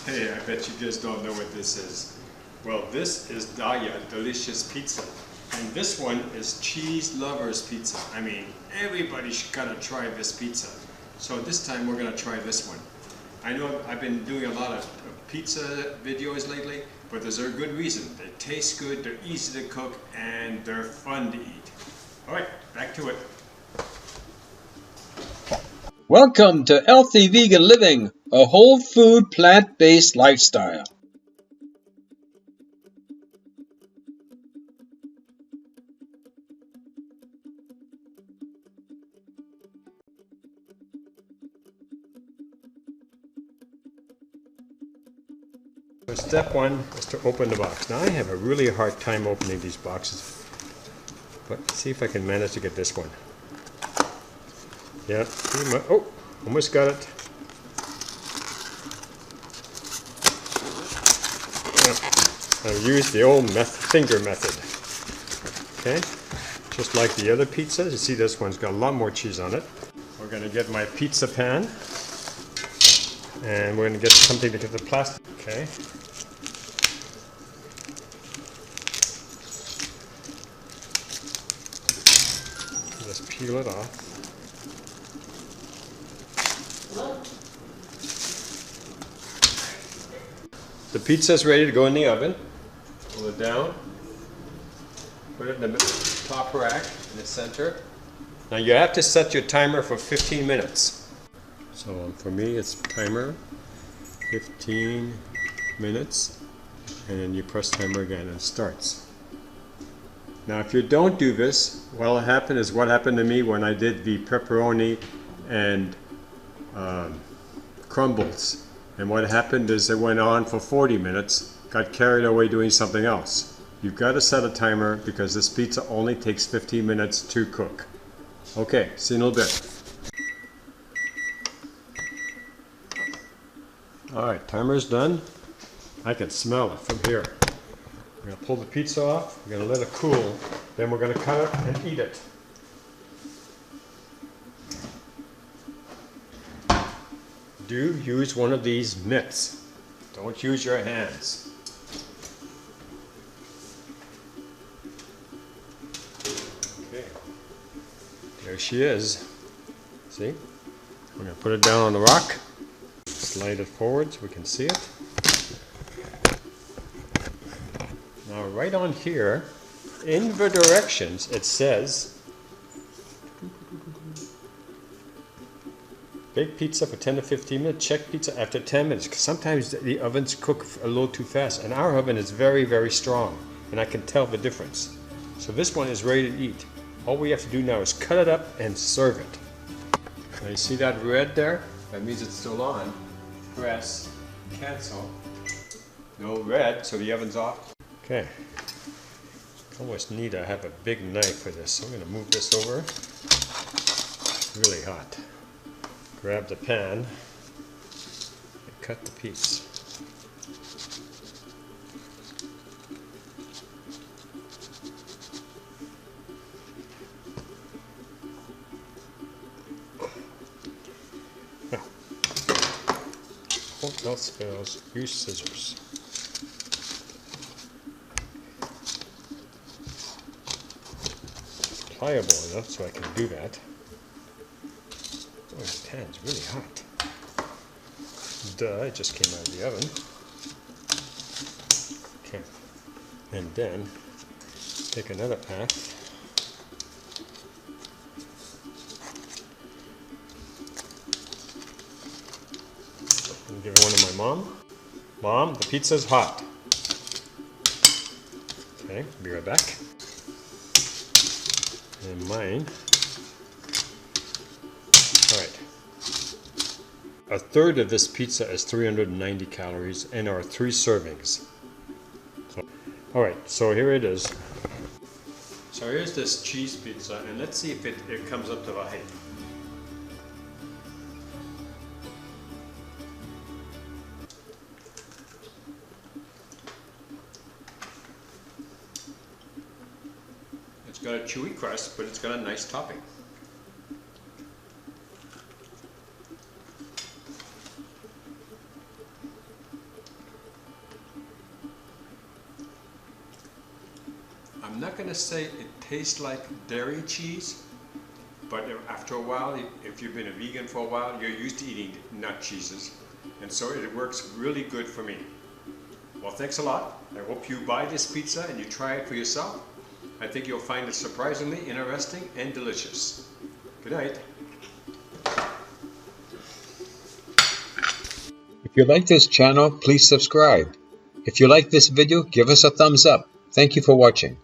Hey, I bet you guys don't know what this is. Well, this is Daiya Delicious Pizza. And this one is Cheese Lovers Pizza. I mean, everybody's gotta try this pizza. So this time we're gonna try this one. I know I've been doing a lot of pizza videos lately, but there's a good reason. They taste good, they're easy to cook, and they're fun to eat. All right, back to it. Welcome to Healthy Vegan Living, a whole food, plant-based lifestyle. So step one is to open the box. Now I have a really hard time opening these boxes, but let's see if I can manage to get this one. Yeah, oh, almost got it. Yeah, I've used the old finger method. Okay, just like the other pizzas. You see this one's got a lot more cheese on it. We're going to get my pizza pan, and we're going to get something to get the plastic. Okay. Just peel it off. The pizza is ready to go in the oven. Pull it down. Put it in the top rack in the center. Now you have to set your timer for 15 minutes. So for me it's timer 15 minutes, and then you press timer again and it starts. Now if you don't do this, what'll happen is what happened to me when I did the pepperoni and crumbles. And what happened is it went on for 40 minutes, got carried away doing something else. You've got to set a timer because this pizza only takes 15 minutes to cook. Okay, see you in a little bit. Alright, timer's done. I can smell it from here. We're going to pull the pizza off, we're going to let it cool, then we're going to cut it and eat it. Do use one of these mitts. Don't use your hands. Okay. There she is. See? We're going to put it down on the rock. Slide it forward so we can see it. Now right on here, in the directions, it says bake pizza for 10 to 15 minutes, check pizza after 10 minutes. Sometimes the ovens cook a little too fast, and our oven is very, very strong, and I can tell the difference. So this one is ready to eat. All we have to do now is cut it up and serve it. Now you see that red there? That means it's still on. Press, cancel. No red, so the oven's off. Okay. Almost need to have a big knife for this. So I'm going to move this over. It's really hot. Grab the pan and cut the piece. Now, hope else fails, use scissors. It's pliable enough so I can do that. Oh, this pan's really hot. Duh, it just came out of the oven. Okay. And then, take another path. And give one to my mom. Mom, the pizza's hot. Okay, be right back. And mine. Alright. A third of this pizza is 390 calories and are 3 servings. Alright, so here it is. So here's this cheese pizza, and let's see if it comes up to the height. It's got a chewy crust, but it's got a nice topping. I'm not going to say it tastes like dairy cheese, but after a while, if you've been a vegan for a while, you're used to eating nut cheeses. And so it works really good for me. Well, thanks a lot. I hope you buy this pizza and you try it for yourself. I think you'll find it surprisingly interesting and delicious. Good night. If you like this channel, please subscribe. If you like this video, give us a thumbs up. Thank you for watching.